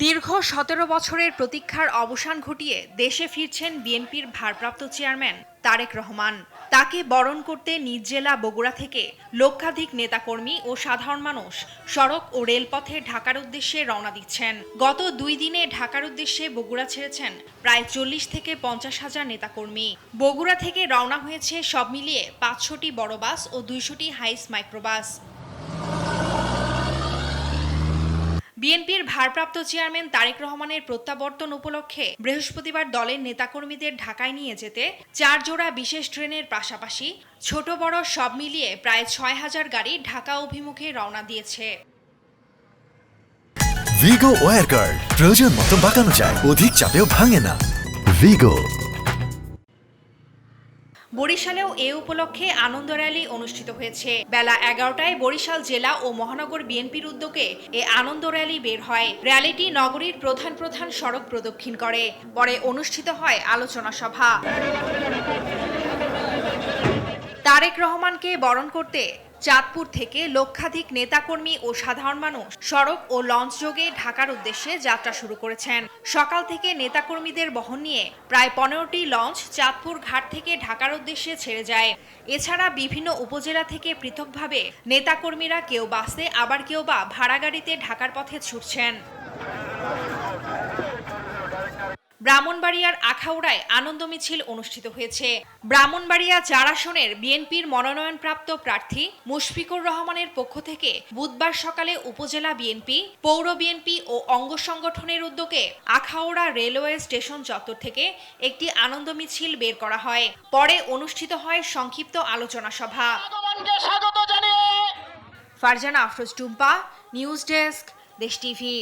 দীর্ঘ ১৭ বছরের প্রতীক্ষার অবসান ঘটিয়ে দেশে ফিরছেন বিএনপির ভারপ্রাপ্ত চেয়ারম্যান তারেক রহমান। তাকে বরণ করতে নিজ জেলা বগুড়া থেকে লক্ষাধিক নেতাকর্মী ও সাধারণ মানুষ সড়ক ও রেলপথে ঢাকার উদ্দেশ্যে রওনা দিচ্ছেন। গত ২ দিনে ঢাকার উদ্দেশ্যে বগুড়া ছেড়েছেন প্রায় ৪০ থেকে ৫০ হাজার নেতাকর্মী। বগুড়া থেকে রওনা হয়েছে সব মিলিয়ে ৫০০টি বড় বাস ও ২০০টি হাইস মাইক্রোবাস। বিএনপির ভারপ্রাপ্ত চেয়ারম্যান তারেক রহমানের প্রত্যাবর্তন উপলক্ষে বৃহস্পতিবার দলের নেতাকর্মীদের ঢাকায় নিয়ে যেতে ৪ জোড়া বিশেষ ট্রেনের পাশাপাশি ছোট বড় সব মিলিয়ে প্রায় ৬,০০০ গাড়ি ঢাকা অভিমুখে রওনা দিয়েছে। ভিগো ওয়্যার গার্ড প্রয়োজন মতো বাঁকানো যায়, অধিক চাপেও ভাঙে না। ভিগো। বরিশালেও এ উপলক্ষে আনন্দ র্যালি অনুষ্ঠিত হয়েছে। বেলা ১১টায় বরিশাল জেলা ও মহানগর বিএনপির উদ্যোগে এ আনন্দ র্যালি বের হয়। র্যালিটি নগরীর প্রধান প্রধান সড়ক প্রদক্ষিণ করে। পরে অনুষ্ঠিত হয় আলোচনা সভা। তারেক রহমানকে বরণ করতে চাঁদপুর থেকে লক্ষাধিক নেতাকর্মী ও সাধারণ মানুষ সড়ক ও লঞ্চ যোগে ঢাকার উদ্দেশ্যে যাত্রা শুরু করেছেন। সকাল থেকে নেতাকর্মীদের বহন নিয়ে প্রায় ১৫টি লঞ্চ চাঁদপুর ঘাট থেকে ঢাকার উদ্দেশ্যে ছেড়ে যায়। এছাড়া বিভিন্ন উপজেলা থেকে পৃথকভাবে নেতাকর্মীরা কেউ বাসে আবার কেউ বা ভাড়া গাড়িতে ঢাকার পথে ছুটছেন। ব্রাহ্মণবাড়িয়ার আখাউড়ায় আনন্দ মিছিল অনুষ্ঠিত হয়েছে। ব্রাহ্মণবাড়িয়া ৪ আসনের বিএনপির মনোনয়নপ্রাপ্ত প্রার্থী মুশফিকুর রহমানের পক্ষ থেকে বুধবার সকালে উপজেলা বিএনপি, পৌর বিএনপি ও অঙ্গ সংগঠনের উদ্যোগে আখাউড়া রেলওয়ে স্টেশন চত্বর থেকে একটি আনন্দ মিছিল বের করা হয়। পরে অনুষ্ঠিত হয় সংক্ষিপ্ত আলোচনা সভা। ফারজানা আফরোজ টুম্পা, নিউজ ডেস্ক, দেশ টিভি।